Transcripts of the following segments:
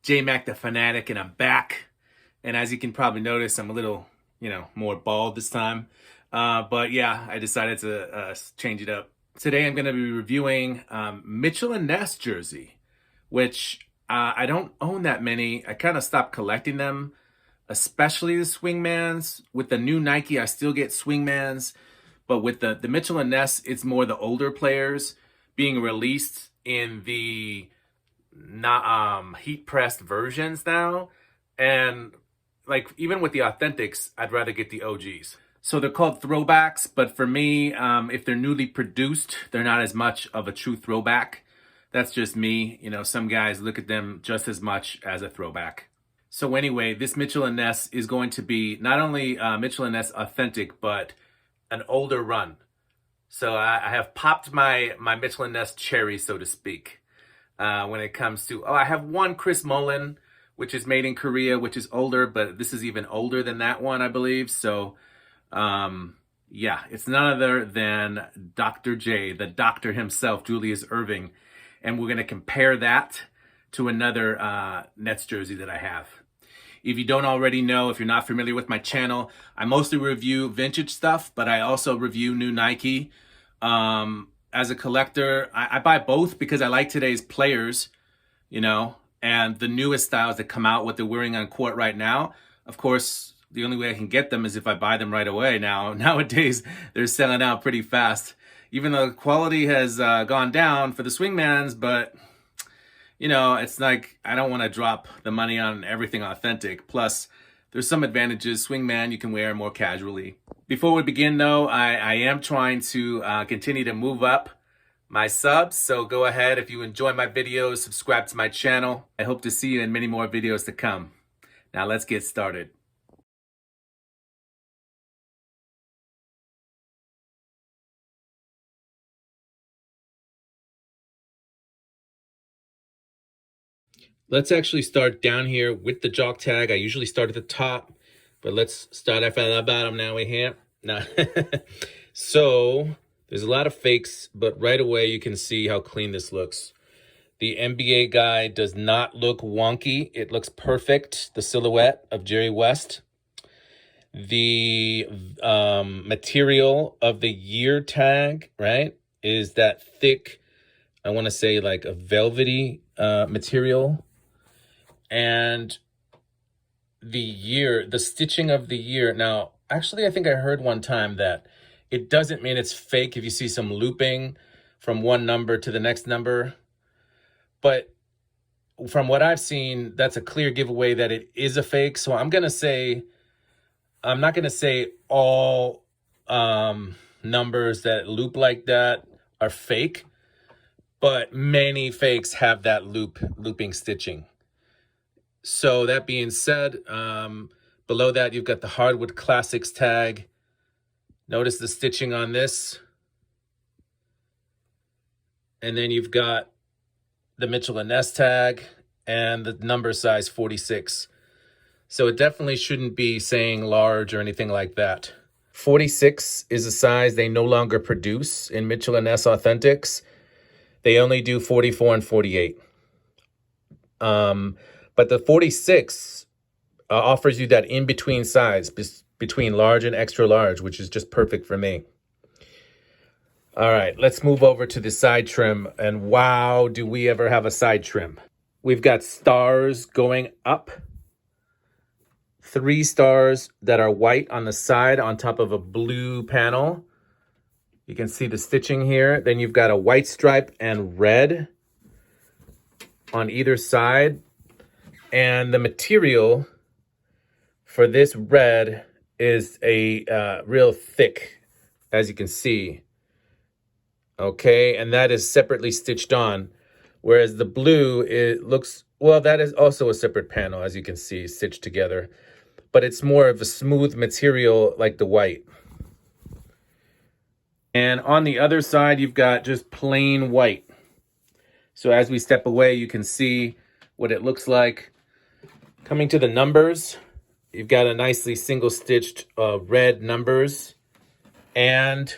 J-Mac the Fanatic, and I'm back. And as you can probably notice, I'm a little, more bald this time. But yeah, I decided to change it up. Today I'm going to be reviewing Mitchell and Ness jersey, which I don't own that many. I kind of stopped collecting them, especially the Swingmans. With the new Nike, I still get Swingmans. But with the Mitchell and Ness, it's more the older players being released in the not heat pressed versions now. And like even with the authentics, I'd rather get the OGs. So they're called throwbacks, but for me, if they're newly produced, they're not as much of a true throwback. That's just me. Some guys look at them just as much as a throwback. So anyway, this Mitchell and Ness is going to be not only Mitchell and Ness authentic, but an older run. So I have popped my Mitchell and Ness cherry, so to speak, when it comes to, I have one Chris Mullin, which is made in Korea, which is older, but this is even older than that one, I believe. So yeah, it's none other than Dr. J, the doctor himself, Julius Erving. And we're going to compare that to another Nets jersey that I have. If you don't already know, if you're not familiar with my channel, I mostly review vintage stuff, but I also review new Nike. As a collector, I buy both because I like today's players, and the newest styles that come out, what they're wearing on court right now. Of course, the only way I can get them is if I buy them right away now. Nowadays, they're selling out pretty fast. Even though the quality has gone down for the Swingmans, but it's like I don't want to drop the money on everything authentic. Plus, there's some advantages. Swingman, you can wear more casually. Before we begin, though, I am trying to continue to move up my subs. So go ahead. If you enjoy my videos, subscribe to my channel. I hope to see you in many more videos to come. Now, let's get started. Let's actually start down here with the jock tag. I usually start at the top, but let's start at the bottom now we here. Now, so there's a lot of fakes, but right away you can see how clean this looks. The NBA guy does not look wonky. It looks perfect. The silhouette of Jerry West. The material of the year tag, right, is that thick, I want to say like a velvety material. And the stitching of the year. Now, actually, I think I heard one time that it doesn't mean it's fake if you see some looping from one number to the next number. But from what I've seen, that's a clear giveaway that it is a fake. So I'm not going to say all numbers that loop like that are fake, but many fakes have that looping stitching. So that being said, below that, you've got the Hardwood Classics tag. Notice the stitching on this. And then you've got the Mitchell and Ness tag and the number size 46. So it definitely shouldn't be saying large or anything like that. 46 is a size they no longer produce in Mitchell and Ness Authentics. They only do 44 and 48. But the 46 offers you that in-between size between large and extra large, which is just perfect for me. All right, let's move over to the side trim. And wow, do we ever have a side trim. We've got stars going up. 3 stars that are white on the side on top of a blue panel. You can see the stitching here. Then you've got a white stripe and red on either side. And the material for this red is a real thick, as you can see. Okay, and that is separately stitched on. Whereas the blue, it looks, well, that is also a separate panel, as you can see, stitched together. But it's more of a smooth material like the white. And on the other side, you've got just plain white. So as we step away, you can see what it looks like. Coming to the numbers, you've got a nicely single-stitched red numbers and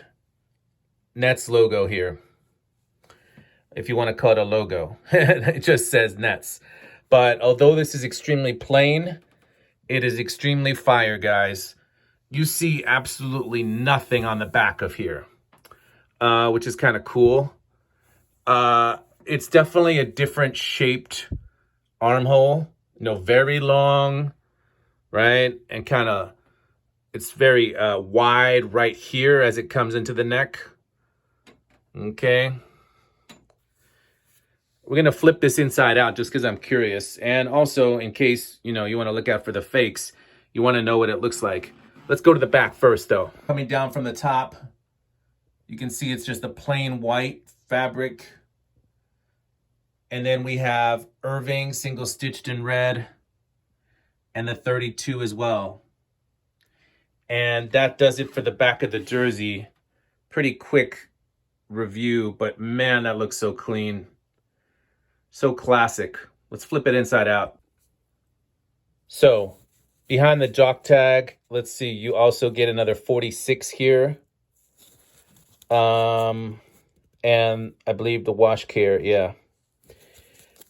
Nets logo here. If you want to call it a logo. It just says Nets. But although this is extremely plain, it is extremely fire, guys. You see absolutely nothing on the back of here, which is kind of cool. It's definitely a different shaped armhole, very long, right? And kind of, it's very wide right here as it comes into the neck. Okay. We're going to flip this inside out just because I'm curious. And also, in case, you want to look out for the fakes, you want to know what it looks like. Let's go to the back first, though. Coming down from the top, you can see it's just a plain white fabric. And then we have Erving single stitched in red and the 32 as well. And that does it for the back of the jersey. Pretty quick review, but man, that looks so clean. So classic. Let's flip it inside out. So behind the jock tag, let's see, you also get another 46 here. And I believe the wash care, yeah.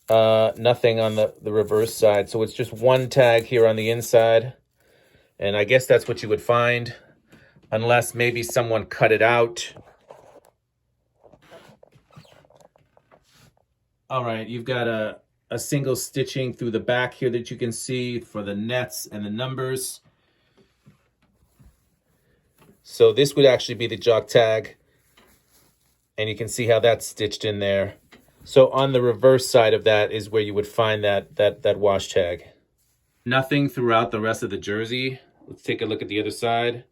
Nothing on the reverse side. So it's just one tag here on the inside. And I guess that's what you would find, unless maybe someone cut it out. All right, you've got a single stitching through the back here that you can see for the nets and the numbers. So this would actually be the jock tag. And you can see how that's stitched in there. So on the reverse side of that is where you would find that wash tag. Nothing throughout the rest of the jersey. Let's take a look at the other side.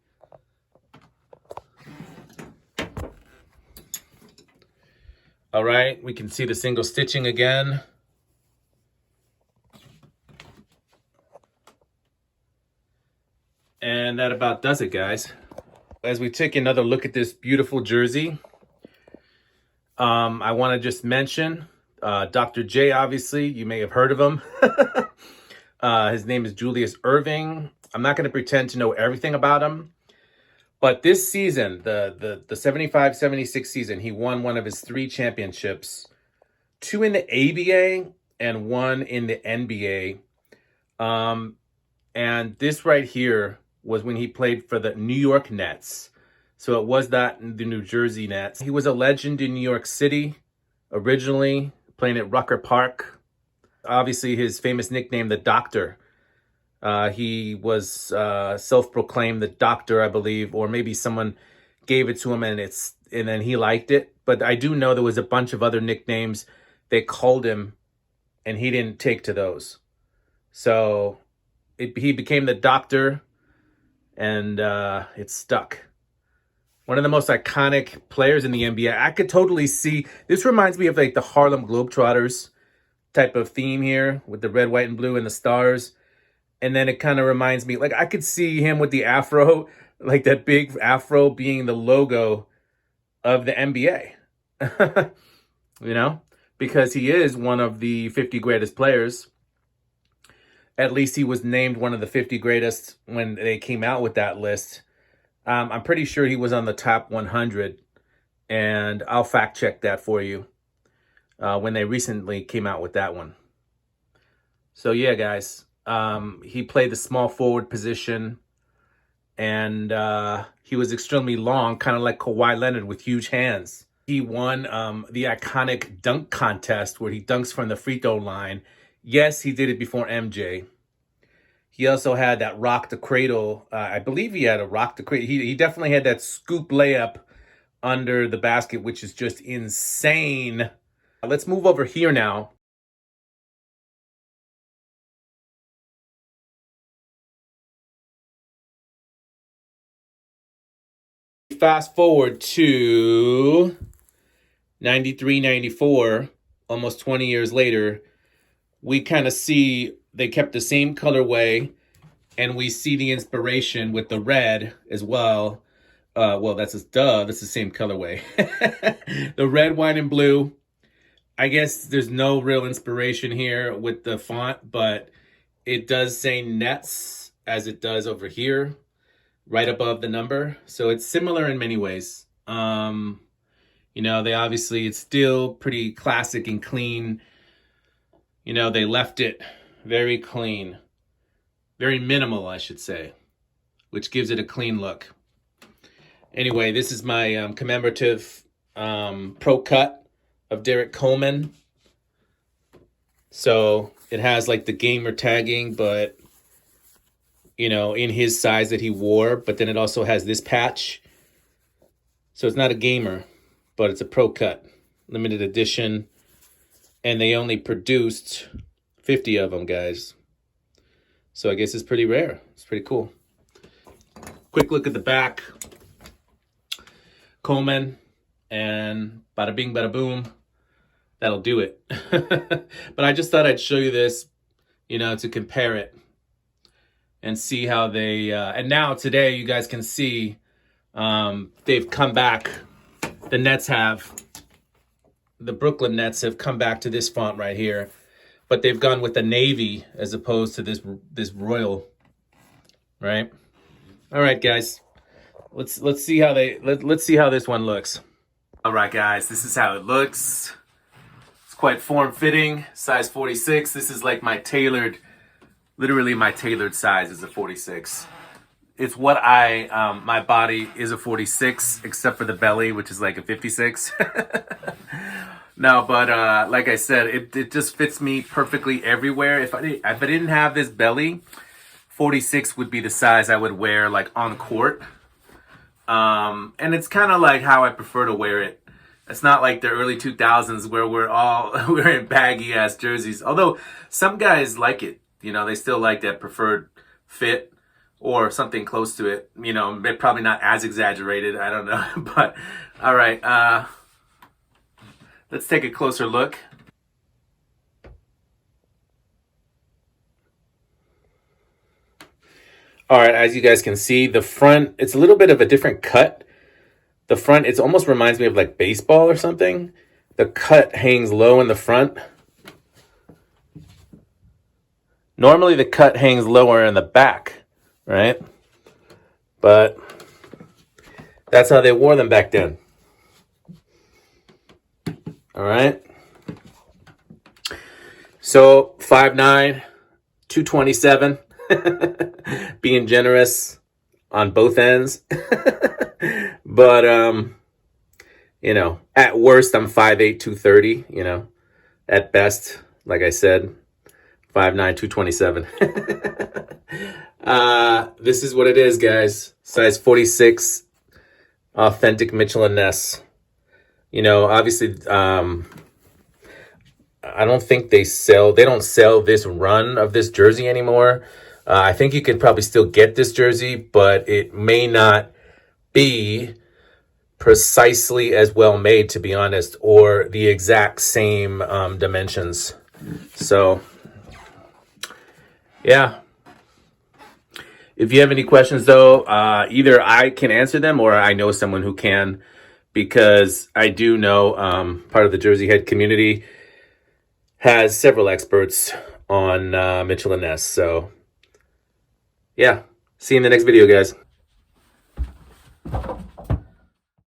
All right, we can see the single stitching again. And that about does it, guys. As we take another look at this beautiful jersey, I want to just mention Dr. J, obviously. You may have heard of him. His name is Julius Erving. I'm not going to pretend to know everything about him. But this season, the 75-76 season, he won one of his 3 championships. 2 in the ABA and 1 in the NBA. And this right here was when he played for the New York Nets. So it was that the New Jersey Nets. He was a legend in New York City, originally playing at Rucker Park. Obviously, his famous nickname, the Doctor. He was self-proclaimed the Doctor, I believe, or maybe someone gave it to him and then he liked it. But I do know there was a bunch of other nicknames they called him, and he didn't take to those. So he became the Doctor, and it stuck. One of the most iconic players in the NBA. I could totally see, this reminds me of like the Harlem Globetrotters type of theme here with the red, white, and blue and the stars. And then it kind of reminds me, like I could see him with the afro, like that big afro being the logo of the NBA. Because he is one of the 50 greatest players. At least he was named one of the 50 greatest when they came out with that list. I'm pretty sure he was on the top 100, and I'll fact check that for you when they recently came out with that one. So yeah, guys, he played the small forward position, and he was extremely long, kind of like Kawhi Leonard with huge hands. He won the iconic dunk contest where he dunks from the free throw line. Yes, he did it before MJ. He also had that rock the cradle. I believe he had a rock the cradle. He definitely had that scoop layup under the basket, which is just insane. Let's move over here now. Fast forward to 93, 94, almost 20 years later, we kind of see they kept the same colorway, and we see the inspiration with the red as well. Well, that's the same colorway. The red, white, and blue. I guess there's no real inspiration here with the font, but it does say Ness as it does over here, right above the number. So it's similar in many ways. They obviously, it's still pretty classic and clean. You know, they left it very clean, very minimal, I should say, which gives it a clean look. Anyway, this is my commemorative pro cut of Derek Coleman. So it has like the gamer tagging, but you know, in his size that he wore, but then it also has this patch. So it's not a gamer, but it's a pro cut, limited edition. And they only produced 50 of them, guys. So I guess it's pretty rare. It's pretty cool. Quick look at the back. Coleman, and bada bing, bada boom. That'll do it. But I just thought I'd show you this, you know, to compare it and see how they, and now today you guys can see they've come back. The Nets have, the Brooklyn Nets have come back to this font right here, but they've gone with the navy as opposed to this royal, right? All right, guys, let's see how let's see how this one looks. All right, guys, this is how it looks. It's quite form-fitting, size 46. This is like my tailored, literally my tailored size is a 46. It's what my body is a 46, except for the belly, which is like a 56. No, but like I said, it just fits me perfectly everywhere. If I didn't have this belly, 46 would be the size I would wear like on court. And it's kind of like how I prefer to wear it. It's not like the early 2000s where we're all wearing baggy ass jerseys. Although some guys like it, you know, they still like that preferred fit or something close to it. You know, probably not as exaggerated. I don't know. But all right, let's take a closer look. All right, as you guys can see, the front, it's a little bit of a different cut. The front, it almost reminds me of like baseball or something. The cut hangs low in the front. Normally the cut hangs lower in the back, right? But that's how they wore them back then. All right. So 5'9", 227, being generous on both ends. But, you know, at worst, I'm 5'8", 230, you know, at best, like I said, 5'9", 227. This is what it is, guys. Size 46, authentic Mitchell & Ness. You know, obviously, I don't think they don't sell this run of this jersey anymore. I think you could probably still get this jersey, but it may not be precisely as well made, to be honest, or the exact same dimensions. So, yeah. If you have any questions, though, either I can answer them or I know someone who can, because I do know part of the Jersey Head community has several experts on Mitchell & Ness. So, yeah. See you in the next video, guys.